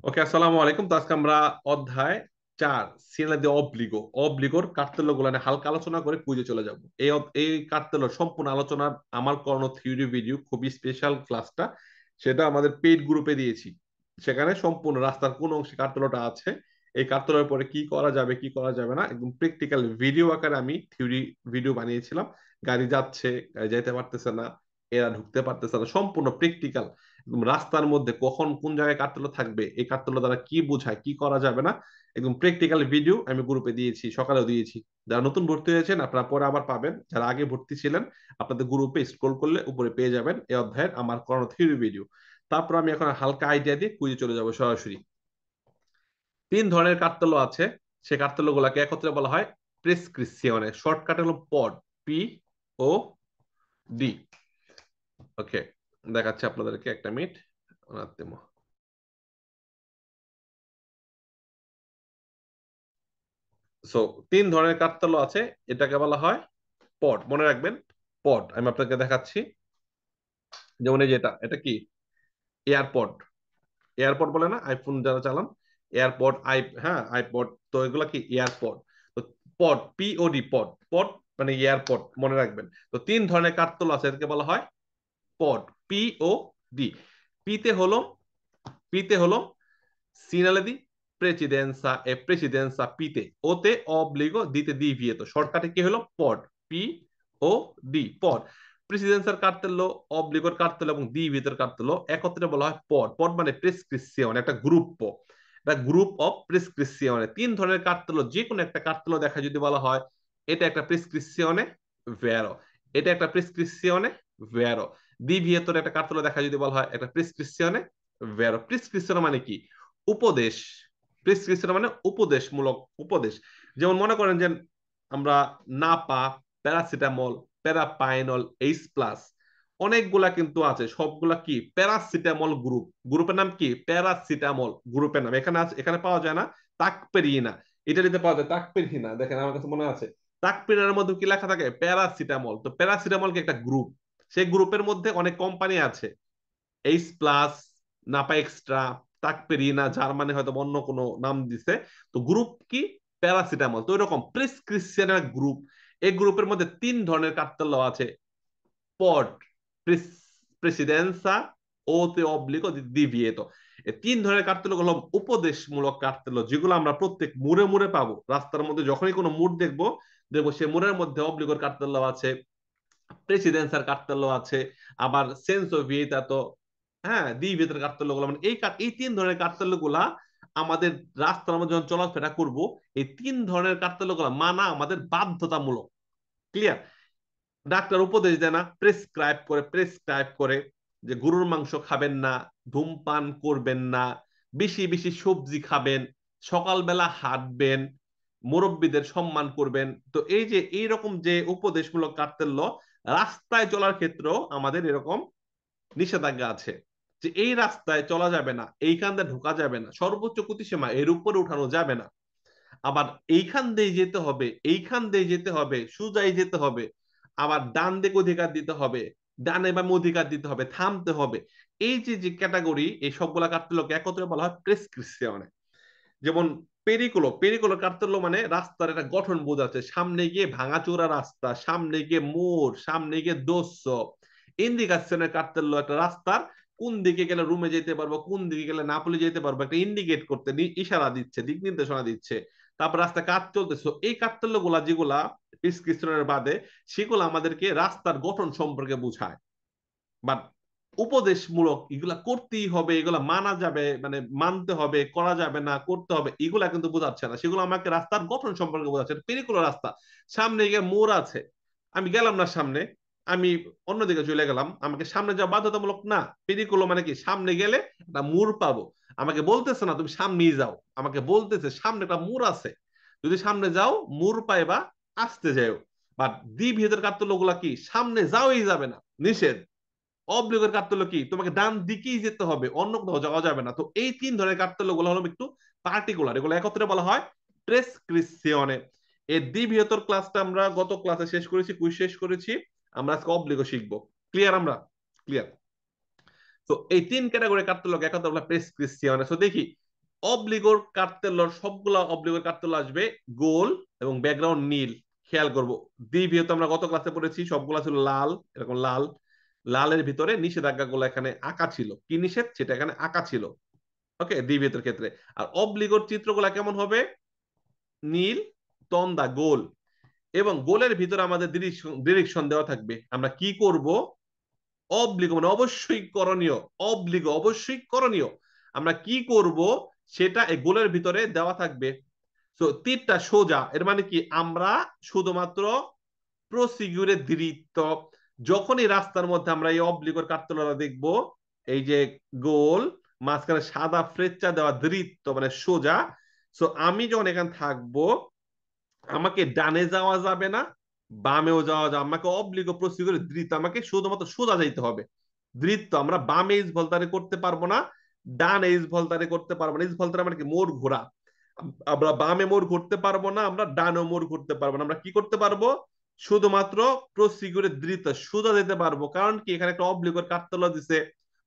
ওকে, আসসালামু আলাইকুম। তো আজকে আমরা অধ্যায় 4 সিনারি দি অবলিগোর কার্তেল্য গুলো নিয়ে হালকা আলোচনা করে কুইজে চলে যাব। এই কার্তেল্য সম্পূর্ণ আলোচনার আমার করানো থিওরি ভিডিও খুবই স্পেশাল ক্লাসটা, সেটা আমাদের পেইড গ্রুপে দিয়েছি। সেখানে সম্পূর্ণ রাস্তার কোন অংশে কার্তেল্যটা আছে, এই কার্তেল্যের পরে কি করা যাবে কি করা যাবে না, একদম প্র্যাকটিক্যাল ভিডিও আকারে আমি থিওরি ভিডিও বানিয়েছিলাম। গাড়ি যাচ্ছে, গাড়ি যাইতে পারতেছে না, এরা ঢুকতে পারতেছে না, সম্পূর্ণ প্র্যাকটিক্যাল। রাস্তার মধ্যে কখন কোন জায়গায় কাঠতলা থাকবে, এই কাঠতলা দ্বারা কি বোঝায়, কি করা যাবে না, একদম প্র্যাকটিক্যাল ভিডিও আমি গ্রুপে দিয়েছি, সকালেও দিয়েছি। যারা নতুন ভর্তি হয়েছেন আপনারা পরে আবার পাবেন, যারা আগে ভর্তি ছিলেন আপনাদের গ্রুপে স্ক্রল করলে উপরে পেয়ে যাবেন এই অধ্যায়ের আমার করানো থিওরি ভিডিও। তারপর আমি এখন হালকা আইডিয়া দিয়ে কুইজে চলে যাব সরাসরি। 3 ধরনের কাঠতলা আছে, সে কাঠতলা গুলাকে একত্রে বলা হয় প্রেসক্রিপশনে, শর্টকাট হলো পড, POD। ওকে, দেখাচ্ছি আপনাদেরকে, একটা মিনিট। সো 3 ধরনের কাঠতলা আছে, এটাকে বলা হয় পড, মনে রাখবেন। পড আমি আপনাকে দেখাচ্ছি। যেমন এই যে এটা কি এয়ারপড, এয়ারপড বলে না আইফোন যারা চালান, এয়ারপড হ্যাঁ আইপড, তো এগুলা কি এয়ারপড। তো পড, POD, পড পড মানে এয়ারপড, মনে রাখবেন। তো 3 ধরনের কাঠতলা আছে, এটাকে বলা হয় পড, POD। পিতে হলো পিতে হলো segnale di precedenza e precedenza pite, ওতে অবলিগো, দিতে ডিভিয়েতো, শর্টকাটে কি হলো পড, POD, পড। প্রেসিডেন্সার কার্তেল্য, অবলিগোর কার্তেল্য এবং ডিভিয়েতোর কার্তেল্য একত্রে বলা হয় পড। পড মানে প্রেসক্রিপশন, একটা গ্রুপ, একটা গ্রুপ অফ প্রেসক্রিপশনে। 3 ধরনের কার্তেল্য যে কোনো একটা কার্তেল্য দেখা যদি বলা হয় এটা একটা প্রেসক্রিপশনে ভেরো, এটা একটা প্রেসক্রিপশনে ভেরো। ডিভিয়েতোর একটা কার্তেল্য দেখা যদি বলা হয় একটা প্রেসক্রিপশনে ভেরো। প্রেসক্রিপশন মানে কি? উপদেশ। প্রেসক্রিপশন মানে উপদেশমূলক উপদেশ। যেমন মনে করেন যে আমরা নাপা, প্যারাসিটামল, প্যারাপাইনল, H+, অনেকগুলা কিন্তু আছে, সবগুলা কি প্যারাসিটামল গ্রুপ। গ্রুপের নাম কি? প্যারাসিটামল গ্রুপের নাম। এখানে আছে, এখানে পাওয়া যায় না তাকপেরিনা, ইটালিতে পাওয়া যায় তাকপেরিনা। দেখেন আমার কাছে মনে আছে তাকপেরিনার মধ্যে কি লেখা থাকে? প্যারাসিটামল। তো প্যারাসিটামল কি একটা গ্রুপ, সেই গ্রুপের মধ্যে অনেক কোম্পানি আছে, H+, নাপা এক্সট্রা, তাকপেরিনা, জার্মানি হয়তো অন্য কোনো নাম দিছে। তো গ্রুপ কি? প্যারাসিটামল। তো এরকম প্রেসক্রিপশনের গ্রুপ, এই গ্রুপের মধ্যে 3 ধরনের কার্তেল্য আছে: পড, প্রেসিডেন্সা ও তে অবলিগো ডিভিয়েতো। এই 3 ধরনের কার্তেল্য হলো উপদেশমূলক কার্তেল্য, যেগুলো আমরা প্রত্যেক মোড়ে মোড়ে পাবো। রাস্তার মধ্যে যখনই কোনো মোড় দেখবো, দেখবো সে মোড়ের মধ্যে অবলিগোর কার্তেল্য আছে, প্রেসিডেন্সার কার্তেল্য আছে, আবার সেন্সো ভিয়েতাতো, হ্যাঁ দ্বি ভেতরে কার্তেল্য গুলো, মানে এই 3 ধরনের কার্তেল্য গুলা আমাদের রাস্তার মধ্যে যখন চলাফেরা করব, এই 3 ধরনের কার্তেল্য গুলা মানা আমাদের বাধ্যতামূলক। ক্লিয়ার? ডাক্তার উপদেশ দেয় না, প্রেসক্রাইব করে যে গরুর মাংস খাবেন না, ধূমপান করবেন না, বেশি বেশি সবজি খাবেন, সকালবেলা হাঁটবেন, মুরব্বীদের সম্মান করবেন। তো এই যে এইরকম যে উপদেশমূলক কার্তেল্য, রাস্তায় চলার ক্ষেত্রেও আমাদের এরকম নিষেধাজ্ঞা আছে যে এই রাস্তায় চলা যাবে না, এইখান দিয়ে ঢোকা যাবে না, সর্বোচ্চ গতিসীমা এর উপরে উঠানো যাবে না, আবার এইখান দিয়ে যেতে হবে, এইখান দিয়ে যেতে হবে, সোজাই যেতে হবে, আবার ডান দিকে অধিকার দিতে হবে, ডানে বামে অধিকার দিতে হবে, থামতে হবে। এই যে যে ক্যাটাগরি, এই সবগুলা কার্তেল্যকে একত্রে বলা হয় প্রেসক্রিপশনে। যেমন পেরিকুলো কার্তেল্য মানে রাস্তার একটা গঠন বোঝাচ্ছে, সামনে গিয়ে ভাঙাচোরা রাস্তা, সামনে গিয়ে মোড়, সামনে গিয়ে দোস্য। ইন্ডিকেশনের কার্তেল্য একটা রাস্তার কোন দিকে গেলে রুমে যেতে পারবো, কোন দিকে গেলে নাপোলি যেতে পারবো, একটা ইন্ডিকেট করতে, ইশারা দিচ্ছে, দিক নির্দেশনা দিচ্ছে। তারপর রাস্তা কাজ চলতেছে, এই কার্তেল্য গুলা যেগুলা প্রেসক্রিপশনের বাদে, সেগুলো আমাদেরকে রাস্তার গঠন সম্পর্কে বোঝায়। বাট উপদেশমূলক এগুলা করতেই হবে, এগুলা মানা যাবে, মানে মানতে হবে, করা যাবে না, করতে হবে, এগুলা কিন্তু বোঝাচ্ছে না। সেগুলো আমাকে রাস্তার গঠন সম্পর্কে বোঝাচ্ছে। পেরিকুলো রাস্তা, সামনে গিয়ে মোড় আছে, আমি গেলাম না সামনে, আমি অন্যদিকে চলে গেলাম, আমাকে সামনে যাওয়া বাধ্যতামূলক না। পেরিকুলো মানে কি? সামনে গেলে একটা মোড় পাবো, আমাকে বলতেছে না তুমি সামনেই যাও, আমাকে বলতেছে সামনে একটা মোড় আছে, যদি সামনে যাও মোড় পাইবা, আসতে যাও। বাট দ্বি ভেদের কার্তল্য গুলা কি? সামনে যাওই যাবে না, নিষেধ। অব্লিগের কার্তেল্য কি? তোমাকে ডান দিকেই যেতে হবে, অন্য কোথাও যাওয়া যাবে না। তো এই 3 ধরনের কার্তেল্য গুলো হলো একটু পার্টিকুলার, এগুলো একত্রে বলা হয় প্রেসক্রিপশনে। এর দ্বিবৃহত্তর ক্লাসটা আমরা গত ক্লাসে শেষ করেছি, কুইজ শেষ করেছি। আমরা আজকে অব্লিগো শিখবো। ক্লিয়ার? আমরা ক্লিয়ার? তো এই 3 ক্যাটাগরি কার্তেল্য একত্রে বলা প্রেসক্রিপশনে। তো দেখি অব্লিগোর কার্তেলর সবগুলা অব্লিগোর কার্তেল আসবে গোল এবং ব্যাকগ্রাউন্ড নীল। খেয়াল করবো দ্বিবীয় তো আমরা গত ক্লাসে পড়েছি সবগুলা ছিল লাল, এরকম লাল, লালের ভিতরে নিষেধাজ্ঞাগুলো এখানে আঁকা ছিল, কি নিষেধ সেটা এখানে আঁকা ছিল। ওকে, দ্বিবীয়তের ক্ষেত্রে। আর অব্লিগোর চিত্রগুলা কেমন হবে? নীল, তন্দা, গোল, এবং গোলের ভিতরে আমাদের ডিরেকশন দেওয়া থাকবে আমরা কি করব। অব্লিগো মানে অবশ্যই করণীয়, অব্লিগো অবশ্যই করণীয়, আমরা কি করব সেটা এই গোলের ভিতরে দেওয়া থাকবে। তো তীরটা সোজা, এর মানে কি আমরা শুধুমাত্র প্রসিকিউরে দৃঢ়, যখনই রাস্তার মধ্যে আমরা এই অব্লিগোর কার্তলরা দেখব, এই যে গোল, মাঝখানে সাদা ফ্রেচ্চা দেওয়া দৃঢ় মানে সোজা, সো আমি যখন এখানে থাকবো আমাকে ডানে যাওয়া যাবে না, বামেও যাওয়া যাবে, আমাকে অব্লিগো প্রসিকিউরে দৃঢ়, আমাকে শুধুমাত্র সোজা যাইতে হবে। দৃঢ় আমরা বামে ইস ভলতারে করতে পারবো না, ডানে ইস ভলতারে করতে পারবো না। ইস ভলতারে মানে কি? মোড় ঘোরা। আমরা বামে মোড় ঘুরতে পারবো না, আমরা ডানে মোড় ঘুরতে পারবো না। আমরা কি করতে পারবো? শুধুমাত্র প্রসিকিউরে দৃঢ় সোজা যেতে পারবো। কারণ কি? এখানে একটা অব্লিগোর কার্তেল দিছে,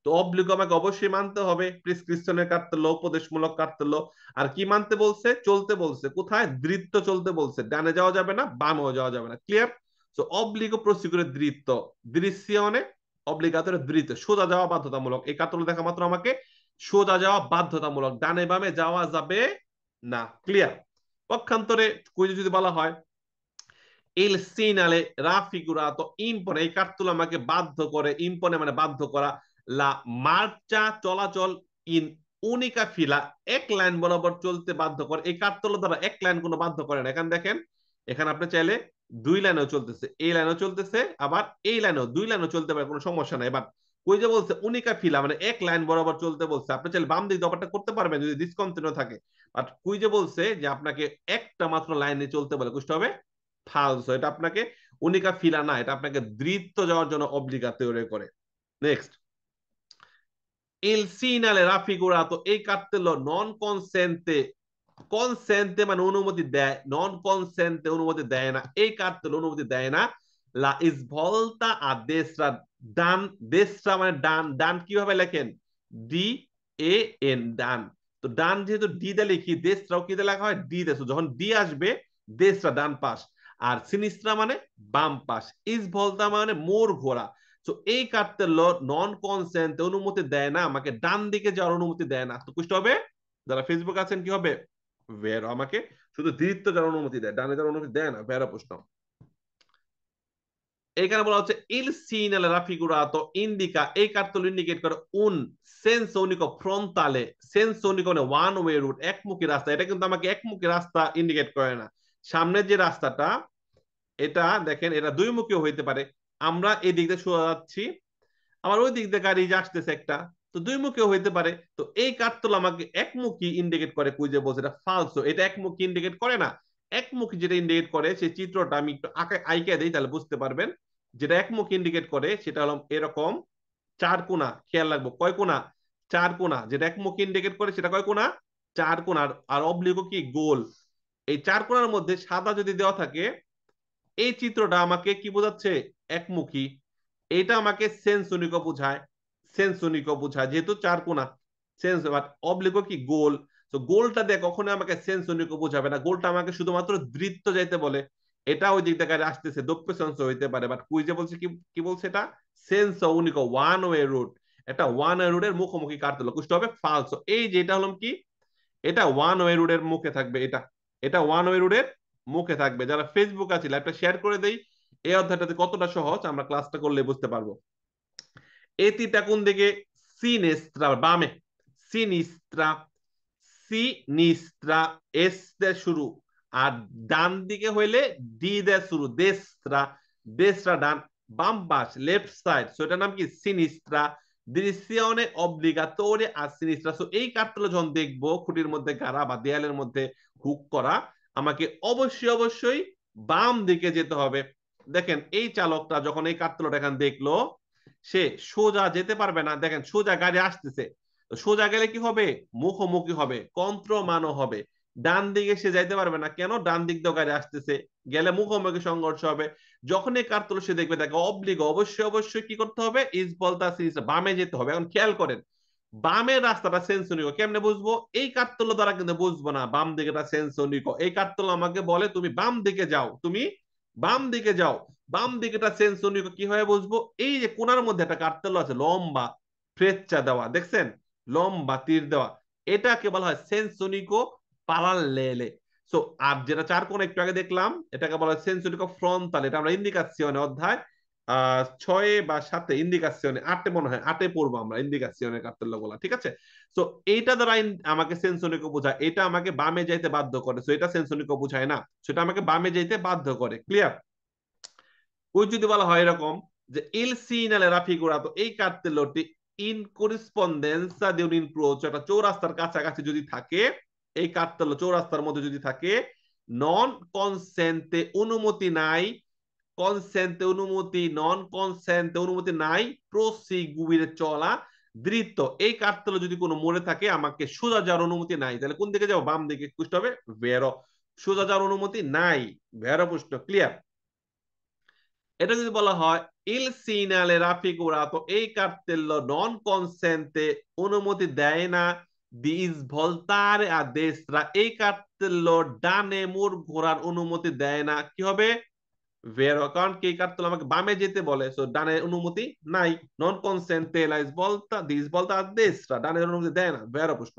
তো অব্লিগো আমাকে অবশ্যই মানতে হবে, প্রেসক্রিপশনের কার্তেল, উপদেশমূলক কার্তেল। আর কি মানতে বলছে? চলতে বলছে কোথায়? দৃঢ় চলতে বলছে, ডানে যাওয়া যাবে না, বামেও যাওয়া যাবে না। ক্লিয়ার? সো অব্লিগো প্রসিকিউরে দৃঢ়, দৃশ্যনে অব্লিগাতরে দৃঢ়, সোজা যাওয়া বাধ্যতামূলক। এই কার্তেল দেখা মাত্র আমাকে সোজা যাওয়া বাধ্যতামূলক, ডানে বামে যাওয়া যাবে না। ক্লিয়ার? পক্ষান্তরে কুইজে যদি বলা হয় il segnale raffigurato impone, এই কার্তুল আমাকে বাধ্য করে, ইম্পনে মানে বাধ্য করা, লা মার্চা চলাচল ইন উনিকা ফিলা, এক লাইন বরাবর চলতে বাধ্য করে। এই কার্তুল দ্বারা এক লাইন কোনো বাধ্য করে না। এখানে দেখেন, এখানে আপনি চাইলে দুই লাইনেও চলতেছে, এই লাইনেও চলতেছে, আবার এই লাইনেও, দুই লাইনেও চলতে পারে, কোনো সমস্যা নাই। এবার কই যে বলছে উনিকা ফিলা মানে এক লাইন বরাবর চলতে বলছে, আপনি চাইলে বাম দিক ব্যাপারটা করতে পারবেন যদি ডিসকন্টিনিউ থাকে। বাট কুই যে বলছে যে আপনাকে একটা মাত্র লাইনে চলতে বলে, বুঝতে হবে ফালসো, এটা আপনাকে উনিকা ফিলা না, এটা আপনাকে দৃত্য যাওয়ার জন্য অব্লিগা তৈরি করে। নেক্সট, ইল সিনালে রাফিগুরাতো, এই কার্তেল নন কনসেন্তে, কনসেন্তে মানে অনুমতি দেয়, নন কনসেন্তে অনুমতি দেয় না, এই কার্তেল অনুমতি দেয় না। লা ইস ভলতা আর দেশরা, ডান, দেশরা মানে ডান, ডান কিভাবে লেখেন? ডি এ এন, ডান। তো ডান যেহেতু ডি দে লিখি, দেশরাও কি দিয়ে লেখা হয়? ডি দেশ, যখন ডি আসবে দেশরা ডান পাশ, আর সিনিস্ত্রা মানে বাম পাশ, ইস ভলতা মানে মোর ঘোরা। তো এই কার্তেল নন কনসেন্ট অনুমতি দেয় না, আমাকে ডান দিকে যাওয়ার অনুমতি দেয় না। তো কুষ্ট হবে, যারা ফেসবুক আছেন কি হবে? ভেরো, আমাকে শুধু দৃত্ব যাওয়ার অনুমতি দেয়, ডানে যাওয়ার অনুমতি দেয় না। ভেরো প্রশ্ন। এখানে বলা হচ্ছে ইল সিনালে রাফিগুরাতো ইন্ডিকা, এই কার্তল ইন্ডিকেট করে উন সেন্স উনিকো ফ্রন্টালে, সেন্স উনিকো মানে ওয়ান ওয়ে রুট, একমুখী রাস্তা। এটা কিন্তু আমাকে একমুখী রাস্তা ইন্ডিকেট করে না। সামনের যে রাস্তাটা, এটা দেখেন, এটা দুই মুখী হইতে পারে। আমরা এই দিক দিয়ে সোজা যাচ্ছি, আমার ওই দিক দিয়ে গাড়ি যে আসতেছে একটা, তো দুই মুখীও হইতে পারে। তো এই কার্তল আমাকে একমুখী ইন্ডিকেট করে, কুইজে বলছে এটা ফালসো, এটা একমুখী ইন্ডিকেট করে না। একমুখী যেটা ইন্ডিকেট করে সেই চিত্রটা আমি একটু আঁকে দিই, তাহলে বুঝতে পারবেন। যেটা একমুখী ইন্ডিকেট করে সেটা হলো এরকম চার কোণা, খেয়াল রাখবো কয় কোণা? চার কোণা। যেটা একমুখী ইন্ডিকেট করে সেটা কয় কোণা? চার কোণা। আর অবলিগো কি? গোল। এই চার কোণার মধ্যে সাদা যদি দেওয়া থাকে, এই চিত্রটা আমাকে কি বোঝাচ্ছে? একমুখী। এটা আমাকে সেন্সনিকো বোঝায়, সেন্সনিকো বোঝায় যেহেতু চার কোণা। সেন্স, বাট অবলিকো কি? গোল। তো গোলটা দিয়ে কখনো আমাকে সেন্সনিকো বোঝাবে না, গোলটা আমাকে শুধুমাত্র দৃত্য যাইতে বলে। এটা ওই দিক থেকে আসতেছে, দক্ষ সেন্স হইতে পারে, বাট কুইজে বলছে কি, কি বলছে? এটা সেন্স উনিকো, ওয়ান ওয়ে রুট। এটা ওয়ান ওয়ে রুটের মুখোমুখি কাটতে কুষ্ট হবে ফালসো। এই যে এটা হলাম কি, এটা ওয়ান ওয়ে রুটের মুখে থাকবে, এটা, এটা ওয়ান ওয়ে রুটের মুখে থাকবে। যারা ফেসবুক আছে লাইভটা শেয়ার করে দেই, এই অধ্যায়টাতে কতটা সহজ আমরা ক্লাসটা করলে বুঝতে পারবো। এতিটা কোন দিকে? সিনেস্ত্রা, বামে, সিনিস্ত্রা, সিনিস্ত্রা, এস দে শুরু, আর ডান দিকে হইলে ডি দে শুরু, দেস্ত্রা, দেস্ত্রা ডান, বাম পাশ লেফট সাইড, সো এটার নাম কি? সিনিস্ত্রা। দৃশ্যনে অব্লিগাতোরে আর সিনিস্ত্রা। সো এই কার্টগুলো যখন দেখবো খুঁটির মধ্যে গাড়া বা দেয়ালের মধ্যে হুক করা, আমাকে অবশ্যই অবশ্যই বাম দিকে যেতে হবে। দেখেন এই চালকটা যখন এই কার্টগুলোটা এখানে দেখলো, সে সোজা যেতে পারবে না। দেখেন সোজা গাড়ি আসতেছে, তো সোজা গেলে কি হবে? মুখোমুখি হবে, কন্ত্রমানও হবে। ডান দিকে সে যাইতে পারবে না, কেন? ডান দিক দিয়ে গাড়ি আসতেছে, গেলে মুখোমুখি সংঘর্ষ হবে। যখন এই কার্তুল সে দেখবে, তাকে অবলিগ অবশ্যই অবশ্যই কি করতে হবে? ইস বলতা বামে যেতে হবে। এখন খেয়াল করেন, বামের রাস্তাটা সেন্সনিকো কেমনে বুঝবো? এই কার্তল্য দ্বারা কিন্তু বুঝবো না বাম দিকেটা সেন্সনিকো। এই কার্তল্য আমাকে বলে তুমি বাম দিকে যাও, তুমি বাম দিকে যাও। বাম দিকেটা সেন্সনিকো কি হয়ে বুঝবো? এই যে কোণার মধ্যে একটা কার্তল্য আছে লম্বা ফ্রেচ্চা দেওয়া, দেখছেন? লম্বা তীর দেওয়া, এটাকে বলা হয় সেন্সনিকো পারাল্লেলে। সো আর যেটা চার কোণ একটু আগে দেখলাম, এটাকে বলা হয় সেন্সনিকো ফ্রন্টাল। এটা আমরা ইন্ডিকাসিওনে অধ্যায় 6 বা 7 ইন্ডিকাসিওনে, 8 মনে হয়, 8 পড়বো আমরা ইন্ডিকাসিওনের কার্তেল্য গুলা, ঠিক আছে? সো এইটা দ্বারা আমাকে সেন্সনিকো বোঝায়, এটা আমাকে বামে যাইতে বাধ্য করে। সো এটা সেন্সনিকো বোঝায় না, সেটা আমাকে বামে যাইতে বাধ্য করে। ক্লিয়ার? ওই যদি বলা হয় এরকম যে il segnale raffigurato, এই কার্তেল্যটি ইন করেসপন্ডেন্সা di un incrocio, একটা চৌরাস্তার কাছাকাছি যদি থাকে, এই কার্তেল্য চৌরাস্তার মধ্যে যদি থাকে, নন কনসেন্তে অনুমতি নাই, কনসেন্টে অনুমতি, নন কনসেন্টে অনুমতি নাই, প্রসিগুইরে চলা, দৃত্ত। এই কার্তেল্য যদি কোনো মোড়ে থাকে, আমাকে সোজা যাওয়ার অনুমতি নাই, তাহলে কোন দিকে যাবো? বাম দিকে। কুষ্ট হবে ভেরো। সোজা যাওয়ার অনুমতি নাই, ভেরো প্রশ্ন। ক্লিয়ার? এটা যদি বলা হয় ইল সিনালে রাফিগুরাতো, এই কার্তেল্য নন কনসেন্টে অনুমতি দেয় না, দিস ভলতারে আ দেস্ত্রা, এই কার্তেল্য ডানে মোড় ঘোরার অনুমতি দেয় না, কি হবে? ভেরো। কারণ কি কার্তেল্য আমাকে বামে যেতে বলে, সো ডানে অনুমতি নাই। নন কনসেন্টে লাইস ভলতা, দিস ভলতা আ দেস্ত্রা, ডানের অনুমতি দেয় না, ভেরো প্রশ্ন।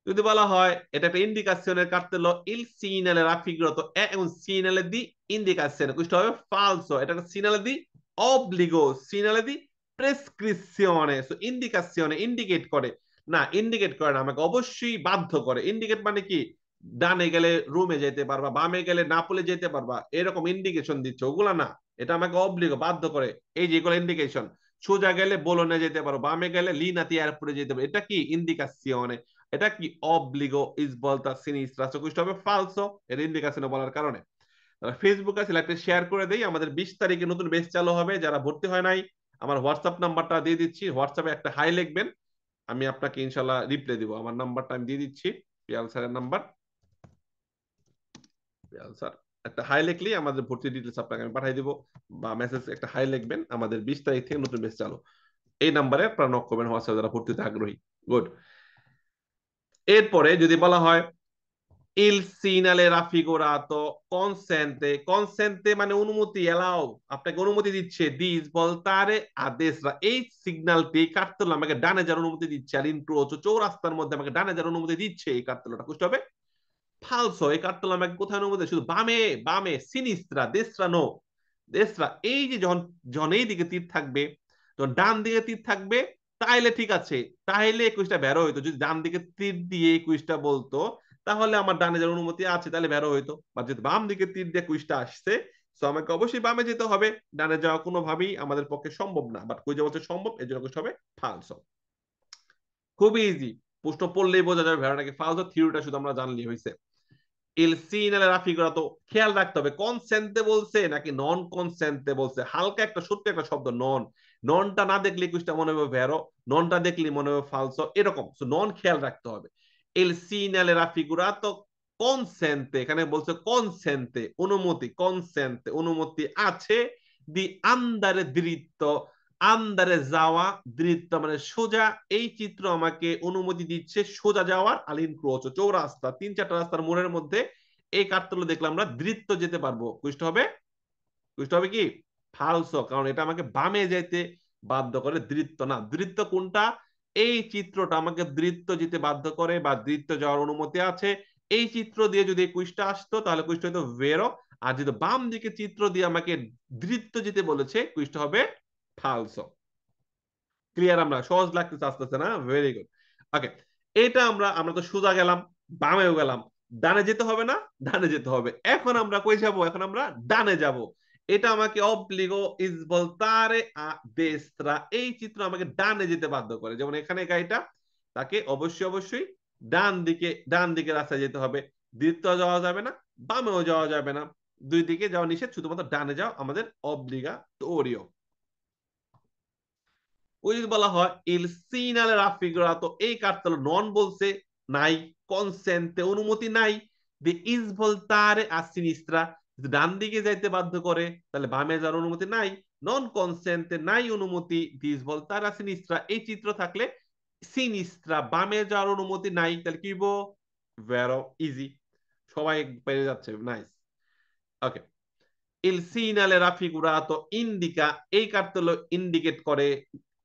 যদি বলা হয় এটা একটা ইন্ডিকাশনের কার্তেল্য ইল সিনালে রাফিগ্রত, un segnale di indicazione, questo হবে falso, এটা একটা সিনালে দি obbligo, সিনালে দি প্রেসক্রিপশনে। সো ইন্ডিকাশনে ইন্ডিকেট করে না, ইন্ডিকেট করে না, আমাকে অবশ্যই বাধ্য করে। ইন্ডিকেট মানে কি? ডানে গেলে রুমে যেতে পারবা, বামে গেলে নাপোলে যেতে পারবা, এরকম ইন্ডিকেশন দিচ্ছে, ওগুলা না। এটা আমাকে অব্লিগো, বাধ্য করে। এই যে এগুলো ইন্ডিকেশন, সোজা গেলে বোলোনে যেতে পারো, বামে গেলে লিনাতি এয়ারপোর্টে যেতে পারো, এটা কি? ইন্ডিকাশনে। এটা কি? অব্লিগো ইজ বলতা সিনিস্ট্রা, সো কুইষ্ট হবে ফালসো, এর ইন্ডিকেশনে বলার কারণে। ফেসবুকে সিলেক্টে শেয়ার করে দেই, আমাদের 20 তারিখে নতুন বেচ চালু হবে, যারা ভর্তি হয় নাই আমার হোয়াটসঅ্যাপ নাম্বারটা দিয়ে দিচ্ছি, হোয়াটসঅ্যাপে একটা হাই লিখবেন, আমি আপনাকে ইনশাল্লাহ রিপ্লাই দিব। আমার নাম্বারটা আমি দিয়ে দিচ্ছি, পিয়াল স্যারের নাম্বার। পিয়াল স্যার, একটা হাই লিখলেই আমাদের ভর্তি ডিটেলস আপনাকে আমি পাঠিয়ে দিব, বা মেসেজ একটা হাই লিখবেন, আমাদের 20 তারিখ থেকে নতুন বেচ চালু। এই নাম্বারে আপনারা নক করবেন হোয়াটসঅ্যাপে যারা ভর্তিতে আগ্রহী। গুড। এরপরে যদি বলা হয় il segnale raffigurato consente, consente মানে অনুমতি, এলাও, আপনাকে অনুমতি দিচ্ছে, দিস ভলতারে আ দেস্ত্রা, এই সিগন্যালটি কার্তেল্য আমাকে ডানে যাওয়ার অনুমতি দিচ্ছে, আর ইনক্রোচো চৌরাস্তার মধ্যে আমাকে ডানে যাওয়ার অনুমতি দিচ্ছে, এই কার্তেল্যটা কুষ্ট হবে ফালসো। এই কার্তেল্য আমাকে কোথায় অনুমতি? শুধু বামে, বামে, সিনিস্ত্রা, দেস্ত্রা নো, দেস্ত্রা। এই যে যখন যখন এই দিকে তীর থাকবে, যখন ডান দিকে তীর থাকবে, তাইলে ঠিক আছে, তাহলে 21টা বেরো হইতো। যদি ডান দিকে তীর দিয়ে 21টা বলতো, তাহলে আমার ডানে যাওয়ার অনুমতি আছে, তাহলে বেরো হইতো। বা যদি বাম দিকে তীর দিয়ে 21টা আসছে, তো আমাকে অবশ্যই বামে যেতে হবে, ডানে যাওয়া কোনোভাবেই আমাদের পক্ষে সম্ভব না। বাট কই যাওয়া সম্ভব, এর জন্য হবে ফালসো। খুবই ইজি, প্রশ্ন পড়লেই বোঝা যাবে ভেড়াটাকে ফালসো, থিওরিটা শুধু আমরা জানলেই হয়েছে। ইল সিনালে রাফিগুরাতো, খেয়াল রাখতে হবে কনসেন্টে বলছে নাকি নন কনসেন্টে বলছে। হালকা একটা সত্য একটা শব্দ নন, ননটা না দেখলে কুইজটা মনে হবে ভেরো, ননটা দেখলে মনে হবে ফালসো, এরকম। সো নন খেয়াল রাখতে হবে। ইল সিনালে রাফিগুরাতো কনসেন্টে, এখানে বলছে কনসেন্টে অনুমতি, কনসেন্টে অনুমতি আছে, দি আন্দারে দৃত্ত, আন্দারে যাওয়া, দৃত্ত মানে সোজা, এই চিত্র আমাকে অনুমতি দিচ্ছে সোজা যাওয়ার, আলিন ক্রোচ চৌরাস্তা, 3-4টা রাস্তার মোড়ের মধ্যে এই কার্তল্য দেখলাম আমরা, দৃত্ত যেতে পারবো। কুইষ্ট হবে, কুইষ্ট হবে কি? ফালসো, কারণ এটা আমাকে বামে যাইতে বাধ্য করে, দৃত্ত না। দৃত্ত কোনটা? এই চিত্রটা আমাকে দৃত্ত যেতে বাধ্য করে, বা দৃত্ত যাওয়ার অনুমতি আছে। এই চিত্র দিয়ে যদি কুইজটা আসতো, তাহলে কুইজটা হতো ভেরো। আর যদি বাম দিকে চিত্র দিয়ে আমাকে দৃত্ত যেতে বলেছে, কুইজটা হবে ফালসো। ক্লিয়ার? আমরা সহজ লাগতেছে আস্তে আস্তে না? Very good. ওকে, এটা আমরা আমরা তো সোজা গেলাম, বামেও গেলাম, ডানে যেতে হবে না? ডানে যেতে হবে। এখন আমরা কই যাব? এখন আমরা ডানে যাব। এটা আমাকে অব্লিগো ইজ ভলতারে আ দেস্ত্রা, এই চিত্র আমাকে ডানে যেতে বাধ্য করে। যেমন এখানে গাড়িটা, তাকে অবশ্যই অবশ্যই ডান দিকে রাস্তায় যেতে হবে। দ্বিতীয় যাওয়া যাবে না, বামেও যাওয়া যাবে না, দুই দিকে যাওয়া নিষেধ, শুধুমাত্র ডানে যাও আমাদের অব্লিগাটোরিও। ওই যদি বলা হয় ইল সিনালে রাফিগুরাতো, এই কার্তেল্য নন বলছে নাই, কনসেন্টে অনুমতি নাই, দি ইজ ভলতারে আ সিনিস্ত্রা, যদি ডান দিকে যাইতে বাধ্য করে, তাহলে বামে যাওয়ার অনুমতি নাই, নন কনসেন্টে নাই অনুমতি, দি ইজ ভলতারে আ সিনিস্ত্রা, এই চিত্র থাকলে সিনিস্ত্রা বামে যাওয়ার অনুমতি নাই, তাহলে কি বলবো? ভেরো, ইজি, সবাই পেরে যাচ্ছে, নাইস। ওকে, il segnale raffigurato indica, এই কার্তলো ইন্ডিকেট করে,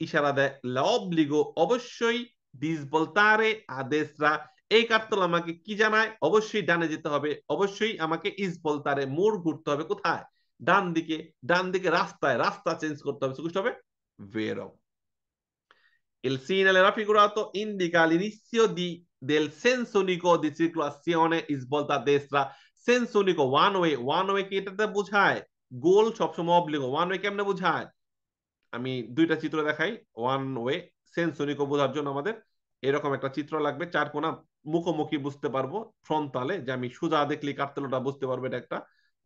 ইশারা দেয়, l'obbligo অবশ্যই di svoltare a destra, এই কার্তলো আমাকে কি জানায়? অবশ্যই ডানে যেতে হবে, অবশ্যই আমাকে ইসবলতারে মোড় ঘুরতে হবে, কোথায়? ডান দিকে। ডান দিকে রাস্তায়, রাস্তা চেঞ্জ করতে হবে, বুঝতে হবে ভেরো। Il segnale raffigurato indica l'inizio del senso unico di circolazione svolta a destra. Sense unico, one way, one way কি এটাতে বোঝায়? গোল সবসময় অবলিগো, ওয়ান ওয়ে কেমনে বোঝায়? আমি দুইটা চিত্র দেখাই। ওয়ান ওয়ে সেন্স unico বোঝার জন্য আমাদের এরকম একটা চিত্র লাগবে, চার কোণা মুখোমুখি বুঝতে পারবো, ফ্রন্টালে, যে আমি সোজা দেখলে কার্তেলটা বুঝতে পারবো এটা একটা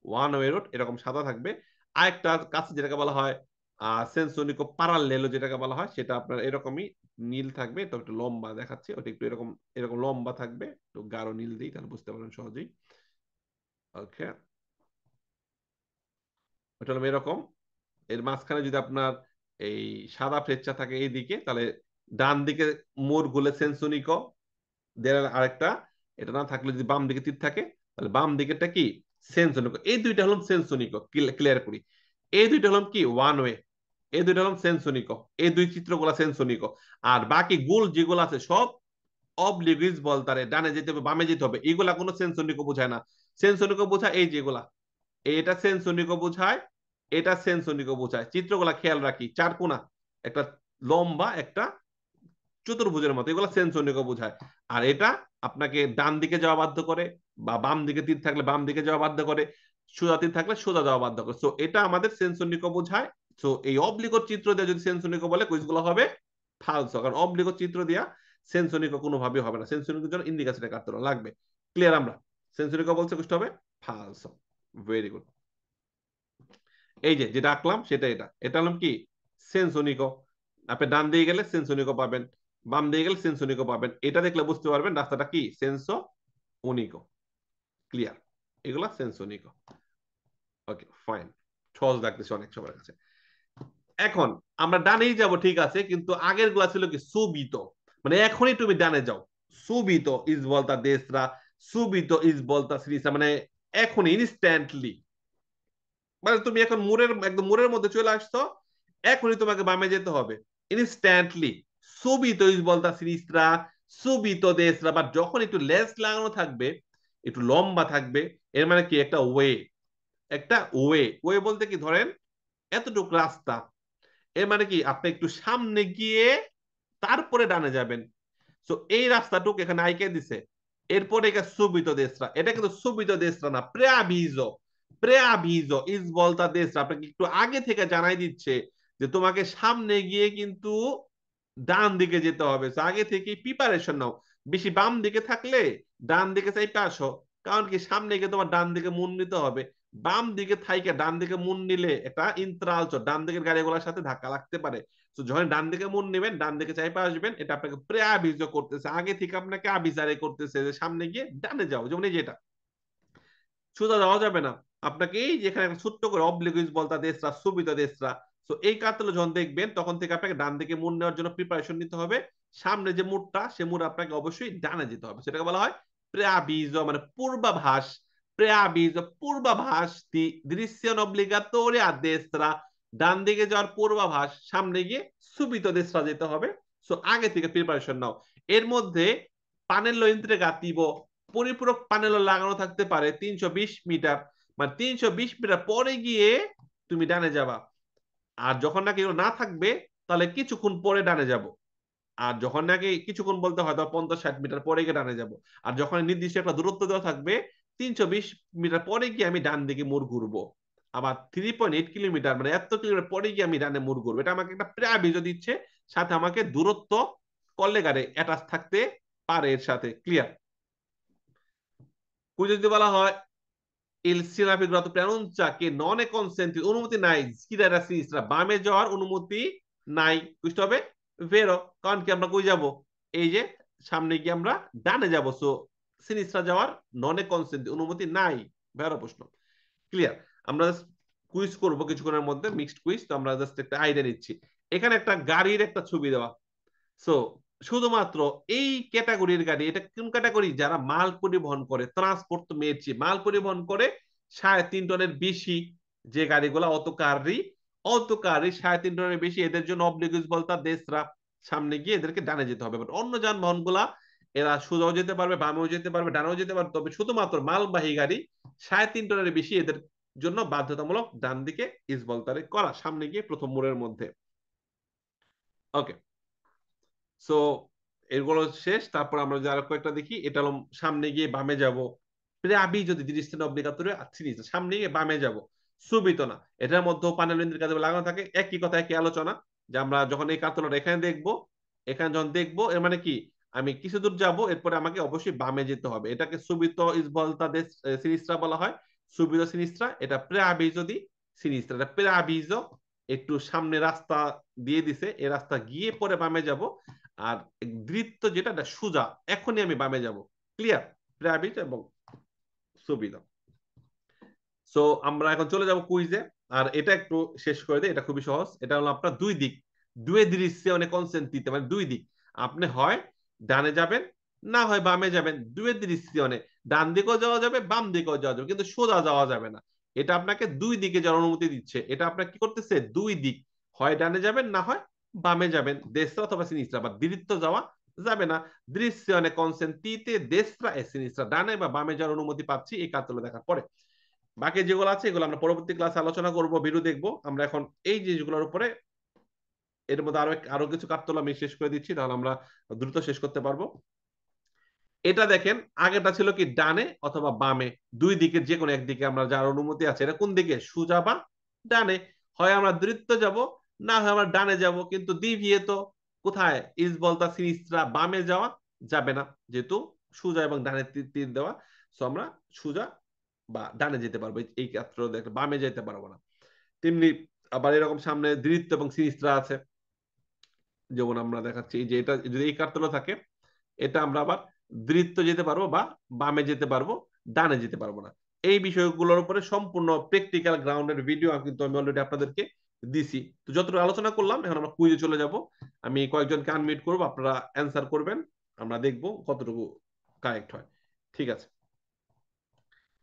ওয়ান ওয়ে রোড, এরকম সাদা থাকবে। আরেকটা কাছে যেটাকে বলা হয় সেন্সোনিকো প্যারালেলো, যেটাকে বলা হয়, সেটা আপনার এরকমই নীল থাকবে, তো একটু লম্বা দেখাচ্ছে, ওটা একটু এরকম এরকম লম্বা থাকবে, তো গাঢ় নীল দিই তাহলে বুঝতে পারেন সহজেই। ওকে, ওটা হলো এরকম। এর মাঝখানে যদি আপনার এই সাদা ফ্লেচ্চা থাকে এইদিকে, তাহলে ডান দিকে মোড় গুলে সেন্সোনিকো, দেয়ালের আরেকটা, এটা না থাকলে যদি বাম দিকে তীর থাকে, তাহলে বাম দিকেরটা কি? সেন্সোনিকো। এই দুইটা হলাম সেন্সোনিকো, ক্লিয়ার করি। এই দুইটা হলাম কি? One way. এই দুইটা হলাম সেন্সোনিকো, এই দুই চিত্রগুলা সেন্সোনিকো। আর বাকি গোল যেগুলো আছে সব অবলিভিস বলতারে, ডানে যেতে হবে, বামে যেতে হবে, এগুলা কোনো সেন্সোনিকো বোঝায় না। সেন্সোনিকো বোঝায় এই যেগুলা, এটা সেন্সোনিকো বোঝায়, এটা সেন্সোনিকো বোঝায়। চিত্রগুলা খেয়াল রাখি, চার কোণা, একটা লম্বা, একটা চতুর্ভুজের মতো, এগুলো সেন্সোনিকো বোঝায়। আর এটা আপনাকে ডান দিকে যাওয়া বাধ্য করে, বা বাম দিকে তীর থাকলে বাম দিকে যাওয়া বাধ্য করে, সোজা তীর থাকলে সোজা যাওয়া বাধ্য করে। সো এটা আমাদের সেন্সোনিকো বোঝায়। সো এই অবলিগো চিত্র দিয়ে যদি সেন্সোনিকো বলে, কুইজগুলো হবে ফালসো, কারণ অবলিগো চিত্র দিয়া সেন্সোনিকো কোনোভাবেই হবে না। সেন্সোনিকোর জন্য ইন্ডিকেশনের কাটতে লাগবে। ক্লিয়ার? আমরা সেন্সোনিকো বলছে কুইজটা হবে ফালসো। Very good. এই যে যেটা আঁকলাম সেটা, এটা এটা হলাম কি? সেন্সোনিকো। আপনি ডান দিয়ে গেলে সেন্সোনিকো পাবেন, বাম দিয়ে গেলে সেন্সোনিকো পাবেন, এটা দেখলে বুঝতে পারবেন রাস্তাটা কি? সেন্সো উনিকো। ক্লিয়ার? এগুলা সেন্সোনিকো। ওকে, ফাইন, সহজ লাগতেছে অনেক সবার কাছে। এখন আমরা ডানেই যাব, ঠিক আছে, কিন্তু আগের গুলা ছিল কি? সুবিত, মানে এখনই তুমি ডানে যাও। সুবিত ইজ বলতা দেশরা, সুবিত ইজ বলতা সিরিসা, মানে এখনই, ইনস্ট্যান্টলি। মানে তুমি এখন মোড়ের, একদম মোড়ের মধ্যে চলে আসছো, এখনই তোমাকে বামে যেতে হবে, ইনস্ট্যান্টলি। সুবিতো বলতা সিনিস্ত্রা, সুবিতো দেশরা, বা যখন একটু লেস লাগানো থাকবে, একটু লম্বা থাকবে, এর মানে কি? একটা ওয়ে, একটা ওয়ে। ওয়ে বলতে কি? ধরেন এতটুকু রাস্তা, এর মানে কি? আপনি একটু সামনে গিয়ে তারপরে ডানে যাবেন। তো এই রাস্তাটুকু এখানে আইকে দিছে, এরপরে এটা সুবিত দেশরা, এটা কিন্তু সুবিত দেশরা না, প্রেআভিজো। প্রেআভিজো ইজ বলতা দেশরা আপনাকে একটু আগে থেকে জানাই দিচ্ছে যে তোমাকে সামনে গিয়ে কিন্তু ডান দিকে যেতে হবে। তো আগে থেকে প্রিপারেশন নাও। বেশি বাম দিকে থাকলে ডান দিকে চাইতে আসো, কারণ কি? সামনে গিয়ে তোমার ডান দিকে মন নিতে হবে। বাম দিকে থাইকে ডান দিকে মন নিলে একটা ইন্ত্রালচ, ডান দিকের গাড়িগুলোর সাথে ধাক্কা লাগতে পারে। তো যখন ডান দিকে মন নেবেন, ডান দিকে চাইপা আসবেন, এটা আপনাকে প্রে আবিজ করতেছে, আগে থেকে আপনাকে আবিজারে করতেছে যে সামনে গিয়ে ডানে যাও, যেমন এই যেটা সোজা যাওয়া যাবে না, আপনাকে এই যেখানে একটা ছোট্ট করে অবলিগুইজ বলতা দেশরা, সুবিধা দেশরা। তো এই কার্তেল যখন দেখবেন, তখন থেকে আপনাকে ডান দিকে মুড় নেওয়ার জন্য প্রিপারেশন নিতে হবে। সামনে যে মুড়টা, সে মুড় আপনাকে অবশ্যই ডানে যেতে হবে, সেটাকে বলা হয় প্রেআবিজ, মানে পূর্বাভাস। প্রেআবিজ, পূর্বাভাস দি দৃশ্যন অব্লিগাতোরি a destra, ডান দিকে যাওয়ার পূর্বাভাস, সামনে গিয়ে সুবিত দেশরা যেতে হবে। সো আগে থেকে প্রিপারেশন নাও। এর মধ্যে পানেলো ইন্ত্রেগাতিভ, পরিপূরক প্যানেলও লাগানো থাকতে পারে 320 মিটার, মানে 320 মিটার পরে গিয়ে তুমি ডানে যাবা। আর যখন নাকি এগুলো না থাকবে, তাহলে কিছুক্ষণ পরে ডানে যাব। আর যখন নাকি কিছুক্ষণ বলতে হয়তো 50-60 মিটার পরে গিয়ে ডানে যাব। আর যখন নির্দিষ্ট একটা দূরত্ব দেওয়া থাকবে 320 মিটার পরে গিয়ে আমি ডান দিকে মোড় ঘুরবো। আবার 3.8 কিলোমিটার, মানে এত কিলোমিটার পরে গিয়ে আমি ডানে মোড় ঘুরবো, এটা আমাকে একটা প্রাবিজ দিচ্ছে। সাথে আমাকে দূরত্ব কল্লেগারে অ্যাটাচ থাকতে পারে এর সাথে। ক্লিয়ার? যদি বলা হয় il Sinapigrato pronuncia che non è consentito, অনুমতি নাই, স্কিরারা সিনিস্ট্রা বামে যাওয়ার অনুমতি নাই, বুঝতে হবে ভেরো, কারণ কি? আমরা কই যাব? এই যে সামনে গিয়ে আমরা ডানে যাব। সো সিনিস্ট্রা যাওয়ার নন এ কনসেন্ট, অনুমতি নাই, ভেরো প্রশ্ন। ক্লিয়ার? আমরা কুইজ করব কিছুক্ষণের মধ্যে, মিক্সড কুইজ। তো আমরা জাস্ট একটা আইডিয়া নিচ্ছি। এখানে একটা গাড়ির একটা ছবি দেওয়া। সো শুধুমাত্র এই ক্যাটাগরির গাড়ি, এটা কোন ক্যাটাগরি? যারা মাল পরিবহন করে, ট্রান্সপোর্ট মেয়েছি, মাল পরিবহন করে 3.5 টনের বেশি যে গাড়িগুলো, অত কারই 3.5 টনের বেশি, এদের জন্য অবলিগুজ বলতা দেশরা সামনে গিয়ে এদেরকে ডানে যেতে হবে। বাট অন্য যানবাহন গুলা এরা সোজাও যেতে পারবে, বামেও যেতে পারবে, ডানেও যেতে পারবে, তবে শুধুমাত্র মালবাহী গাড়ি 3.5 টনের বেশি এদের জন্য বাধ্যতামূলক ডান দিকে ইসবলতারে করা, সামনে গিয়ে প্রথম মোড়ের মধ্যে। ওকে, সো এগুলো শেষ। তারপর আমরা যারা কয়েকটা দেখি, এটা হলো সামনে গিয়ে বামে যাব, প্রাবি যদি দৃষ্টি অব্লিগাতরে সিনিস্tra, সামনে গিয়ে বামে যাব, সুবিত না। এটার মধ্যে প্যানেলের কাজে লাগানো থাকে, একই কথা একই আলোচনা, যে আমরা যখন এই কার্তলটা এখানে দেখবো, এখানে যখন দেখবো এর মানে কি, আমি কিছু দূর যাব, এরপরে আমাকে অবশ্যই বামে যেতে হবে। এটাকে সুবিত ইসবলতা সিনিস্tra বলা হয়, সুবিত সিনিস্tra। এটা প্রাবিজ দি সিনিস্tra, এটা প্রাবিজ, একটু সামনে রাস্তা দিয়ে দিছে, এই রাস্তা গিয়ে পরে বামে যাব। আর দৃত্ত যেটা সোজা, এখনই আমি বামে যাব। ক্লিয়ার? প্রাবিজ এবং সুবিধা। সো আমরা এখন চলে যাব কুইজে। আর এটা একটু শেষ করে দেয়, এটা খুবই সহজ। এটা হলো আপনার দুই দিক, দুই দৃশ্যে অনেক কনসেন্ট দিতে, মানে দুই দিক, আপনি হয় ডানে যাবেন, না হয় বামে যাবেন। দুই দৃশ্যে অনেক, ডান দিকেও যাওয়া যাবে, বাম দিকেও যাওয়া যাবে, কিন্তু সোজা যাওয়া যাবে না। এটা আপনাকে দুই দিকে যাওয়ার অনুমতি দিচ্ছে। এটা আপনার কি করতেছে, দুই দিক, হয় ডানে যাবেন, না হয় বামে যাবেন, দেশরা অথবা সিনিস্ট্রা। বা দৃত্ত যাওয়া যাবে না। দৃশ্যে অনেক কনসেন্ট টিতে দেশরা সিনিস্ট্রা, ডানে বা বামে যাওয়ার অনুমতি পাচ্ছি এই কার্যগুলো দেখার পরে। বাকি যেগুলো আছে এগুলো আমরা পরবর্তী ক্লাসে আলোচনা করব, ভিডিও দেখবো। আমরা এখন এই জিনিসগুলোর উপরে, এর মধ্যে আরো কিছু কাটতলা আমি শেষ করে দিচ্ছি, তাহলে আমরা দ্রুত শেষ করতে পারবো। এটা দেখেন, আগেটা ছিল কি ডানে অথবা বামে, দুই দিকে যে কোনো একদিকে আমরা যার অনুমতি আছে। এটা কোন দিকে, সোজা বা ডানে? হয় আমরা দৃত্ত যাব, না হয় আমরা ডানে যাব। কিন্তু দিভিয়ে তো কোথায়, ইসবলতা সিনিস্ট্রা, বামে যাওয়া যাবে না, যেহেতু সোজা এবং ডানে তীর তীর দেওয়া। সো আমরা সোজা বা ডানে যেতে পারবো, এই ক্ষেত্রে দেখলে বামে যেতে পারবো না। তেমনি আবার এরকম সামনে দৃত্ত এবং সিনিস্ট্রা আছে, যেমন আমরা দেখাচ্ছি যে এটা যদি এই কার্তলে থাকে, এটা আমরা আবার দৃত্ত যেতে পারবো বা বামে যেতে পারবো, ডানে যেতে পারবো না। এই বিষয়গুলোর উপরে সম্পূর্ণ প্র্যাকটিক্যাল গ্রাউন্ডের ভিডিও কিন্তু আমি অলরেডি আপনাদেরকে দিছি। তো যতটুকু আলোচনা করলাম, এখন আমরা কুইজে চলে যাব। আমি কয়েকজনকে আনমিউট করবো, আপনারা অ্যান্সার করবেন, আমরা দেখবো কতটুকু কারেক্ট হয়। ঠিক আছে,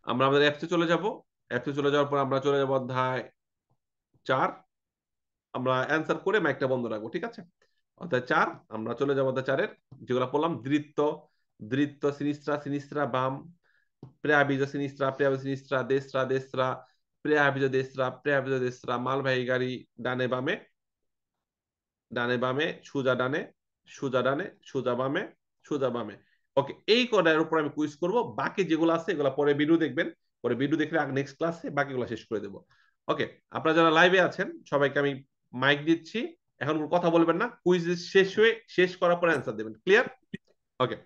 আমরা আমাদের অ্যাপসে চলে যাব। অ্যাপসে চলে যাওয়ার পর আমরা চলে যাব অধ্যায় 4। আমরা অ্যান্সার করে মাইকটা বন্ধ রাখবো, ঠিক আছে? অধ্যায় 4, আমরা চলে যাবো অধ্যায় 4-এর, যেগুলো পড়লাম। দৃত্ত, দৃত্ত সিনিস্ট্রা, সিনিস্ট্রা বাম, প্রেয়াবিজ সিনিস্ট্রা, প্রেয়াবিজ সিনিস্ট্রা, দেশরা, দেশরা, প্রেয়াবিজ দেশরা, প্রেয়াবিজ দেশরা, মালবাহী গাড়ি ডানে বামে, ডানে বামে, সোজা ডানে, সোজা ডানে, সোজা বামে, সোজা বামে। ওকে, এই কটার উপর আমি কুইজ করব। বাকি যেগুলো আছে এগুলো পরে ভিডিও দেখবেন, পরে ভিডিও দেখলে নেক্সট ক্লাসে বাকিগুলো শেষ করে দেবো। ওকে, আপনারা যারা লাইভে আছেন সবাইকে আমি মাইক দিচ্ছি, এখন কথা বলবেন না, কুইজ শেষ করার পরে অ্যান্সার দেবেন। ক্লিয়ার? ওকে,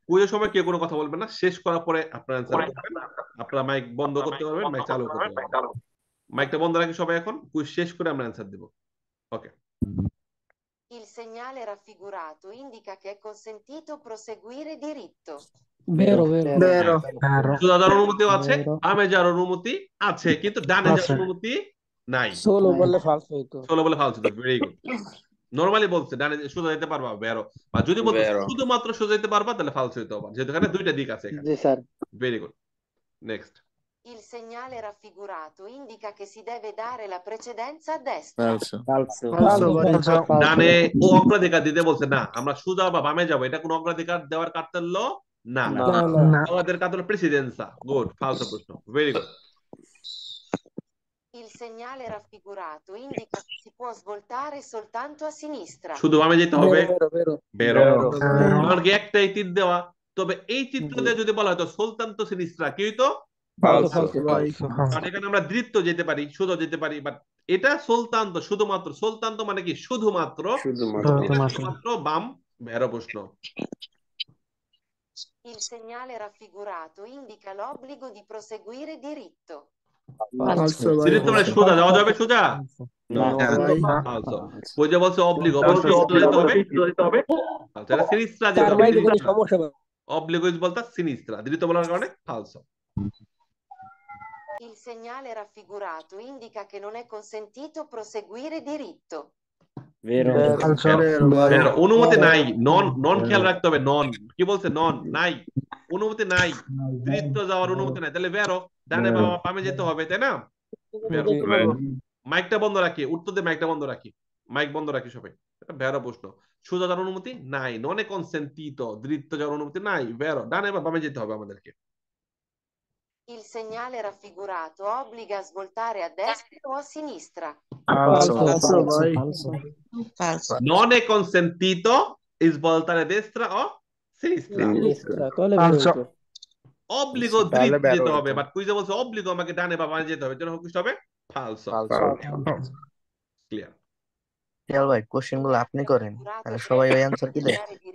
কুইজের সময় কেউ কোনো কথা বলবেন না, শেষ করার পরে আপনারা অ্যান্সার করবেন। আপনারা মাইক বন্ধ করতে পারবেন, মাইক চালু করতে পারবেন। মাইকটা বন্ধ রাখি সবাই, এখন কুইজ শেষ করে আমরা অ্যান্সার দেব। ওকে। Il segnale raffigurato indica che è consentito proseguire diritto. Vero, vero, Vero. vero. সোজা যাওয়ার অনুমতিও আছে, Vero. বামে যাওয়ার অনুমতি আছে, কিন্তু ডানে যাওয়ার আছে। অনুমতি নাই। Solo বললে falso হইতো। ষোলো বলে ফালতু। Very good. নরমালি বলছে ডানে সোজা যেতে পারবা, বেরো। বা যদি বলতো Vero. শুধুমাত্র সোজা যেতে পারবা, তাহলে ফালতু হইতে হবে, যেহেতু এখানে দুইটা দিক আছে এখানে। জি sir. Very good. Next. Il segnale raffigurato indica che si deve dare la precedenza a destra. Falso. Falso, falso. ডানে ও অগ্রাধিকার দিতে বলছে না, আমরা সোজা বা বামে যাবো, এটা কোনো অগ্রাধিকার দেওয়ার কার্তেল্য না। না, না। আমাদের কার্তেল্য প্রেসিডেন্সা। গুড, ফালতু প্রশ্ন। Very good. Il segnale raffigurato indica che si può svoltare soltanto a sinistra. শুধু বামে যেতে হবে, Vero, vero. বেরো। Vero. আমার কি একটাই তীর দেওয়া, তবে এই চিত্র দিয়ে যদি বলা হতো সুলতান তো সিনিস্ট্রা, কি হইতো? Falso. কারণ এখানে আমরা দৃত্ত যেতে পারি, সোজা যেতে পারি, বাট এটা সুলতান্ত, শুধুমাত্র সুলতান্ত মানে কি, শুধুমাত্র, এটা শুধুমাত্র বাম। বেরো প্রশ্ন। Il segnale raffigurato indica l'obbligo di proseguire diritto. দৃত্ত মানে সোজা যাওয়া যাবে, সোজা ফালতু। ওই যে বলছে অবলিগ, অবশ্যই সোজা যেতে হবে। ফালতু। এটা সিনিস্ট্রা যেতে তার হবে, বাইরে কোনো সমস্যা হবে। অবলিগ বলতে সিনিস্ট্রা, দৃত্ত বলার কারণে ফালতু। Il segnale raffigurato indica che non è consentito proseguire diritto. vero, falso, vero vero, vero অনুমতি vero, নাই নন নন খেয়াল রাখতে হবে নন কি বলছে নন নাই অনুমতি নাই দ্বিত্ব যাওয়ার অনুমতি নাই তাহলে ভেরো ডানে বা বামে যেতে হবে তাই না ভেরো জি, মাইকটা বন্ধ রাখি উত্তর দিয়ে মাইকটা বন্ধ রাখি মাইক বন্ধ রাখি সবাই এটা ভেরো প্রশ্ন সোজা যাওয়ার অনুমতি নাই ননে কনসেন্টিতো দ্বিত্ব যাওয়ার অনুমতি নাই ভেরো ডানে বা বামে যেতে হবে আমাদেরকে Il segnale raffigurato obbliga a svoltare a destra o a sinistra. falso, falso, boy. Falso. non è consentito svoltare a destra o sinistra sinistra, তাহলে বের Falso. হইতো অব্লিগো তাহলে দ্বিতীয় বের যেতে হইতো। হবে বাট কুইজে বলছে অব্লিগো আমাকে ডানে বা বামে যেতে হবে যেটা কি হবে ফালসো ক্লিয়ার খেয়াল ভাই কোশ্চেন গুলো আপনি করেন তাহলে সবাই ওই অ্যান্সার দিলে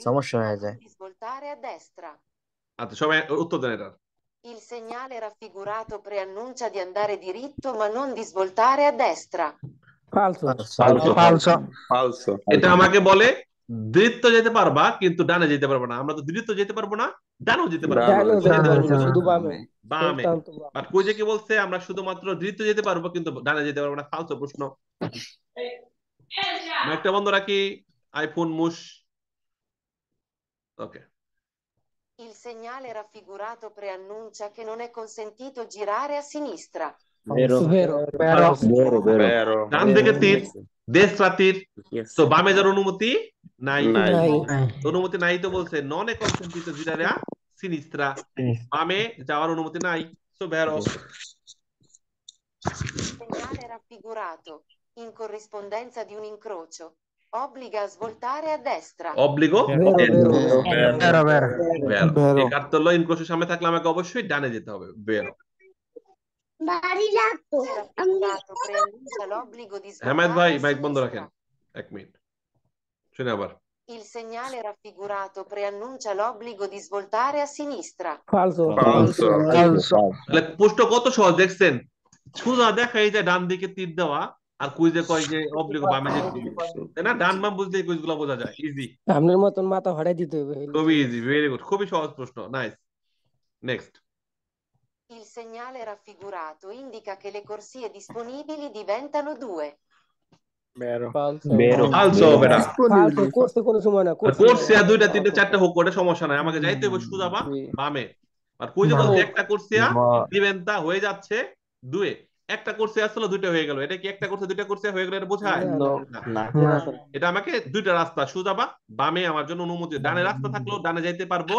সমস্যা হয়ে যায় Di svoltare a destra. আচ্ছা সবাই উত্তর দেন এটার Il segnale raffigurato preannuncia di andare diritto ma non di svoltare a destra. falso, Falso. ফালসো এটা আমাকে বলে দ্বিত্ব যেতে পারবা কিন্তু ডানে যেতে পারবো না আমরা তো দ্বিত্ব যেতে পারবো না ডানেও যেতে পারবো না ডানেও যেতে ডানে পারবো যেতে না, পারবো শুধু বামে বামে সিদ্ধান্ত বামে। বাট কুইজে কি বলছে আমরা শুধুমাত্র দ্বিত্ব যেতে পারবো কিন্তু ডানে যেতে পারবো না ফালসো প্রশ্ন একটা বন্ধ রাখি iPhone মুশ okay Il segnale raffigurato preannuncia che non è consentito girare a sinistra. vero, vero, Vero. vero, vero, বেরো ডান দিকে তীর দেশরা তীর yes, তো বামে যাওয়ার অনুমতি নাই নাই। নাই অনুমতি নাই তো বলছে নন এ কনসেন্টিতো জিরারে a sinistra বামে যাওয়ার অনুমতি নাই so ভেরো Il segnale raffigurato, in corrispondenza di un incrocio, obbliga a svoltare a destra. অব্লিগো vero, vero, Vero, vero. ভেরো Vero. এই কার্তল্য ইনক্রোশের সামনে থাকলে আমাকে অবশ্যই ডানে যেতে হবে ভেরো Il segnale raffigurato preannuncia l'obbligo di Hemayet svoltare ভাই a মাইক বন্ধ sinistra. রাখেন এক মিনিট শুনে আবার Il segnale raffigurato preannuncia l'obbligo di svoltare a sinistra. falso, ফালসো Falso. তাহলে প্রশ্ন কত সহজ দেখছেন সোজা দেখাই যে ডান দিকে তীর দেওয়া আর কুইজে কয় যে অব্লিগো বামে যেতে হবে। তাই না ডান বাম বুঝতে কুইজগুলো বোঝা যায় ইজি আপনার মতন মাথা ভাড়াই দিতে হবে খুবই ইজি ভেরি গুড খুবই সহজ প্রশ্ন nice next Il segnale raffigurato indica che le corsie disponibili diventano 2. বেরো falso, vero, ফালসো বেটা falso, করতে কোনো সময় না কোর্সে দুইটা তিনটা চারটা হোক ওটা সমস্যা নাই আমাকে যাইতে হবে সোজা বা জি। বামে আর কুইজে বলতে একটা কোর্সিয়া দিবেনতা হয়ে যাচ্ছে দুয়ে একটা কোর্সে আসলো দুইটা হয়ে গেল এটা কি একটা কোর্সে দুইটা কোর্সে হয়ে গেল এটা বোঝায় না, না। না, এটা আমাকে দুইটা রাস্তা সোজা বা বামে আমার জন্য অনুমতি ডানে রাস্তা থাকলেও ডানে যাইতে পারবো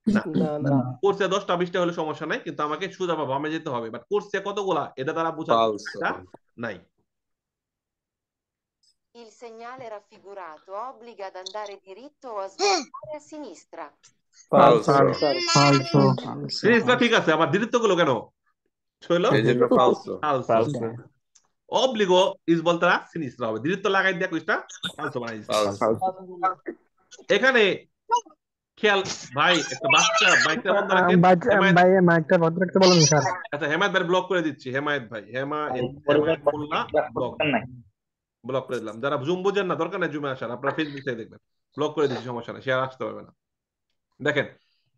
না না, না, কোর্সে 10টা 20টা হলে সমস্যা নাই কিন্তু আমাকে সোজা বা বামে যেতে হবে বাট কোর্সে কতগুলা এটা দ্বারা বোঝা ফালসো নাই Il segnale raffigurato obbliga ad andare diritto o a svoltare a sinistra. falso, Falso. জিনিসটা ঠিক আছে আমার দ্বিতীয় গুলো কেন হইলো এই জন্য ফালসো falso obbligo is volta sinistra হবে দ্বিতীয় লাগাই দিয়া কুইজটা falso বানাই দিছি। এখানে খেয়াল ভাই একটা বাচ্চা বাইকটা বন্ধ রাখেন হেমায়েত- ভাই মাইকটা বন্ধ রাখতে বলুন স্যার আচ্ছা হেমায়েত ভাই ব্লক করে দিচ্ছি হেমায়েত ভাই হেমায়েত মোল্লা ব্লক করে দিলাম যারা জুম বুঝেন না দরকার নাই জুমে আসার আপনারা ফেসবুক থেকে দেখবেন ব্লক করে দিচ্ছি সমস্যা নাই শেয়ার আসতে পারবে না দেখেন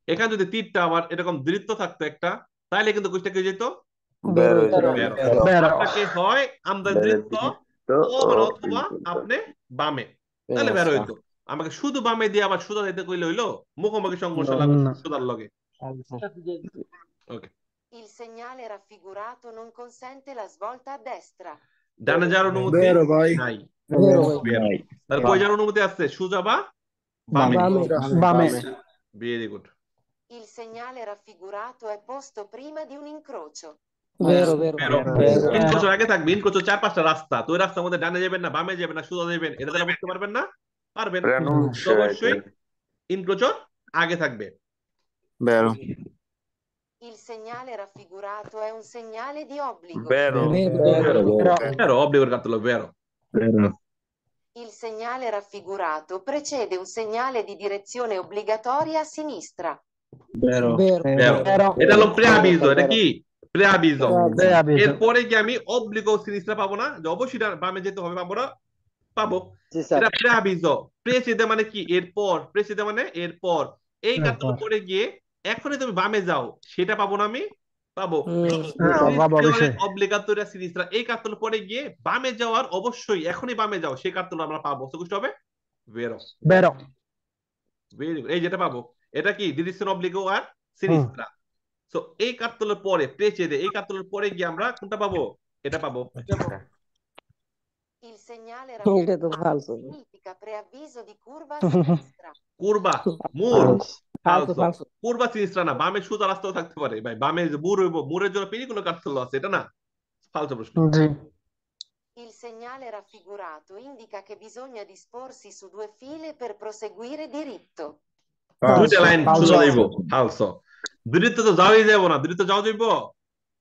এখানে যদি তীরটা আমার এরকম দৃত্য থাকতো একটা তাইলে কিন্তু কুইজটা কি যেত বেরো, বেরো। বেরো। আপনাকে হয় আমরা দৃত্য অথবা আপনি বামে তাহলে বের হইতো আমাকে শুধু বামে দিয়ে আবার সোজা যেতে কইলে হইলো মুখোমুখি সংঘর্ষ লাগবে না। সোজার লগে Il segnale raffigurato non consente la svolta a destra. ডানে যাওয়ার অনুমতি বেরো ভাই। নাই বেরো ভাই, বেরো। তাহলে কই যাওয়ার অনুমতি আছে সোজা বা বামে বামে, বামে very good Il segnale raffigurato è posto prima di un incrocio. বেরো, বেরো, বেরো। বেরো, ইনকোচর আগে থাকবে ইনকোচর 4-5টা রাস্তা তো ওই রাস্তার মধ্যে ডানে যাবেন না বামে যাবেন না সোজা যাবেন এটা তারা বুঝতে পারবেন না পারবেন তো অবশ্যই ইনকোচর আগে থাকবে বেরো Il segnale raffigurato è un segnale di obbligo. বেরো বেরো, বেরো অব্লিগোর কাটলো বেরো Il segnale raffigurato precede un segnale di direzione obbligatoria a sinistra. বেরো, বেরো এটা হলো প্রেআভিজো এটা কি প্রেআভিজো বেরো। এরপরে কি আমি অব্লিগো সিরিজটা পাবো না যে অবশ্যই বামে যেতে হবে পাবো না পাবো এটা প্রেআভিজো প্রেসিদে মানে কি এরপর প্রেসিদে মানে এরপর এই কাজটা করে গিয়ে এখনই তুমি বামে যাও সেটা পাবো না আমি পাবো। বাবা অবশ্যই অব্লিগাতোরিয়া সিনিস্ট্রা এই কার্তল পরে গিয়ে বামে যাওয়ার অবশ্যই এখনই বামে যাও সেই কার্তল আমরা পাবো। সকুষ্ট হবে ভেরো। বেরো ভেরি গুড, এই যেটা পাবো এটা কি ডিরেকশন অব্লিগো আর সিনিস্ট্রা। সো এই কার্তলের পরে প্রেচেদে এই কার্তলের পরে গিয়ে আমরা কোনটা পাবো? এটা পাবো। Il segnale এটা তো raffigurato falso. significa preavviso di curva a sinistra. কুরবা Moore Falso, ফালসো। falso. কুরবা সিনিস্ট্রা না, বামে সোজা রাস্তাও থাকতে পারে ভাই, বামে যে মুর হইব, মুরের জন্য পেরিকুলার কার্তল আছে, এটা না। ফালসো প্রশ্ন। জি Il segnale raffigurato indica che bisogna disporsi su due file per proseguire diritto. দুইটা লাইন Falso. সোজা যাইব। ফালসো। দূরিত্ব তো যাওয়াই যাব না, দূরিত্ব যাও যাইব।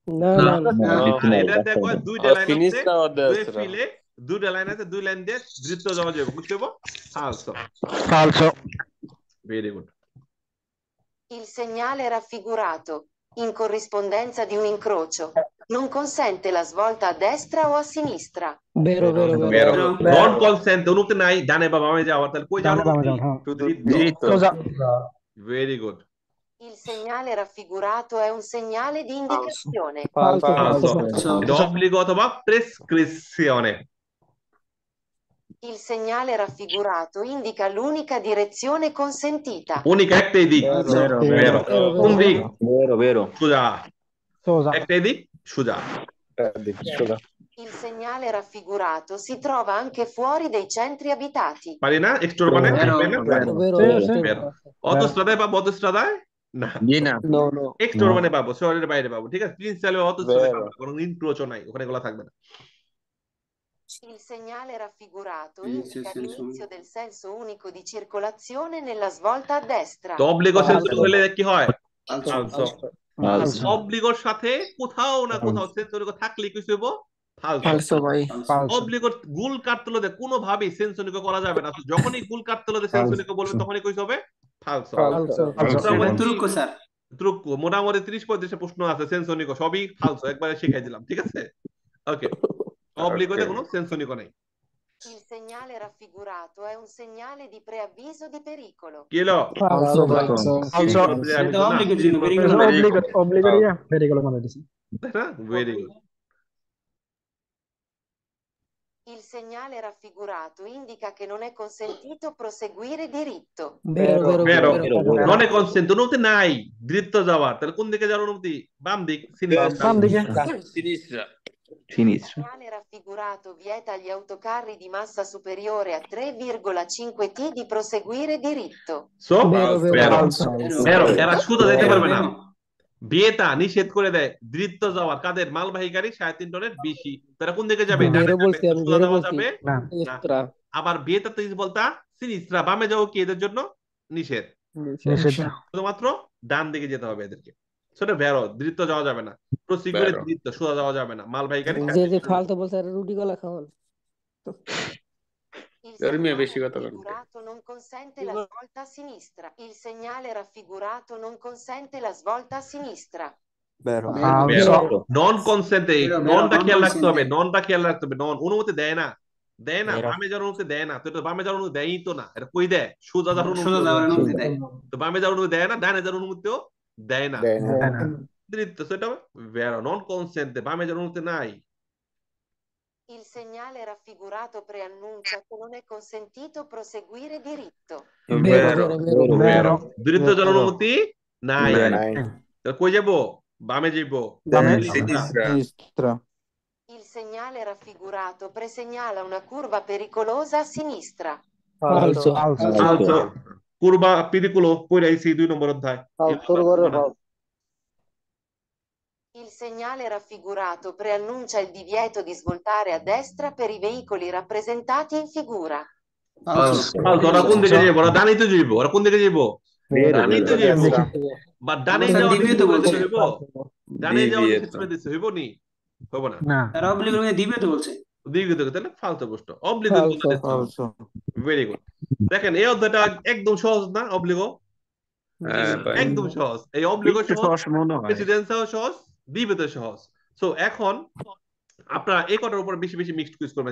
No, no, no. আর এটা দেখো দুইটা লাইন আছে, Sinistra o a দুই destra? ফিলে দুইটা লাইন আছে, দুই লাইন দিয়ে দূরিত্ব যাওয়া যাবে, বুঝতে পারবো? ফালসো। ফালসো very good. Il segnale raffigurato, in corrispondenza di un incrocio, non consente la svolta a destra o a sinistra. বেরো বেরো বেরো বেরো। নন কনসেন্ট অনুমতি নাই ডানে বা বামে যাওয়ার, তাহলে কই যাওয়ার ডানে বামে অনুমতি? যাও, হ্যাঁ। টু দৃত্ত। সোজা very good. Il segnale raffigurato è un segnale di indicazione. Falso, ফালসো। falso. এটা অব্লিগো অথবা প্রেসক্রিপশনে। Il segnale raffigurato indica l'unica direzione consentita. উনিক একটাই দিক। বেরো বেরো। কোন দিক? Vero. সোজা। সোজা একটাই দিক সোজা। Il segnale raffigurato si trova anche fuori dei centri abitati. পারি না এক্সট্রা মানে? বেরো Sí, বেরো। অতস্ট্রাদায় বা বদস্ট্রাদায় না, No, no. এক্সট্রা মানে পাবো, শহরের বাইরে পাবো, ঠিক আছে? প্রিন্সিপাল অতস্ট্রাদায় বেরো। পাবো, কোনো ইনক্রোচও নাই, ওখানে গুলো থাকবে না। Il segnale raffigurato indica l'inizio del senso unico di circolazione nella svolta a destra. তো অব্লিগো সেন্সর হলে কি হয়? Falso. অব্লিগোর সাথে কোথাও না কোথাও সেন্সর থাকলে কি হইব? ফালসো। ভাই ফালসো অব্লিগোর গুল কাটতলদে কোনোভাবেই সেন্সনিক করা যাবে না। তো যখনই গুল কাটতলদে সেন্সনিক বলবে তখনই কইতে হবে ফালসো। ট্রুকো স্যার ট্রুকো মোটামুটি 30-35 প্রশ্ন আছে সেন্সনিক, সবই ফালসো, একবারে শিখাই দিলাম, ঠিক আছে? ওকে, অব্লিগোতে কোনো সেন্সনিক নাই। Il segnale raffigurato è un segnale di preavviso di pericolo. কি হলো? ফালসো ফালসো অব্লিগেরিয়া ভেরি গুলো মানে দিছি very good. Il segnale raffigurato indica che non è consentito proseguire diritto. বেরো বেরো। বেরো নন কনসেন্ট অনুমতি নাই দৃত্ত যাওয়ার, তাহলে কোন দিকে যাওয়ার অনুমতি? বাম দিক। বাম দিকে Sinistra. Il segnale raffigurato vieta agli autocarri di massa superiore a 3,5 T di proseguire diritto. So বেরো বেরো। ফালসো বেরো। এরা শুধু যেতে পারবে না, বিয়েটা নিষেধ করে দেয় দৃত্ত যাওয়ার। কাদের? মালবাহী গাড়ি 3.5 টনের বেশি, তারা কোন দিকে যাবে? বেরো বলছি আমি, সোজা বেরো যাওয়া বলছি। যাবে না না। এক্সট্রা আবার বিয়েটা তো বলতা সিনিস্ট্রা, বামে যাও কি এদের জন্য নিষেধ, নিষেধ শুধুমাত্র ডান দিকে যেতে হবে এদেরকে। সেটা বেরো, দৃত্ত যাওয়া যাবে না, প্রসিকিউরে বেরো। দৃত্ত সোজা যাওয়া যাবে না, মালবাহী গাড়ি যে যে ফালতু বলছে আর রুটি গলা খাওয়ান Il Dormi a segnale vescica toccante. raffigurato non consente la svolta a sinistra. Il segnale raffigurato non consente la svolta a sinistra. ফালসো নন কনসেন্টে ননটা খেয়াল রাখতে হবে, ননটা খেয়াল রাখতে হবে। নন অনুমতি দেয় না, দেয় না, বামে যাওয়ার অনুমতি দেয় না। তো এটা বামে যাওয়ার অনুমতি দেয়ই তো না, এটা কই দেয়? সোজা যাওয়ার অনুমতি দেয়। তো বামে যাওয়ার অনুমতি দেয় না, ডানে যাওয়ার অনুমতিও দেয় না। দৃত্ত সেটা বেরো। নন কনসেন্টে বামে যাওয়ার অনুমতি নাই। Il segnale raffigurato preannuncia che non è consentito proseguire diritto. বেরো বেরো দৃত্ত যাওয়ার অনুমতি নাই, তাহলে কই যাবো? বামে যাইবো। বামে Sinistra. Il segnale raffigurato presegnala una curva pericolosa a sinistra. ফালসো ফালসো। কুরবা পিরিকুলো পড়াইছি 2 নম্বর অধ্যায়। Il segnale raffigurato preannuncia il divieto di svoltare a destra per i veicoli rappresentati in figura. ফালসো। ওরা কোন দিকে যাইবো? ওরা ডানে তো যাইবো। ওরা কোন দিকে যাইবো? ডানে তো যাইবো। বা ডানে যাওয়া নিষেধ করে দিতে হইব, ডানে যাওয়া নিষেধ করে দিতে হইব নি? হইব না, না তারা অব্লিগো দিবে তো বলছে। দিকে দিকে তাহলে ফালতু প্রশ্ন। অব্লিগো ভেরি গুড। দেখেন এই অধ্যায়টা একদম সহজ না? অব্লিগো একদম সহজ। এই অব্লিগো সহজ, প্রেসিডেন্সিও সহজ, ডিবেটও সহজ। সো এখন আপনারা এই কটার উপর বেশি বেশি মিক্সড কুইজ করবেন।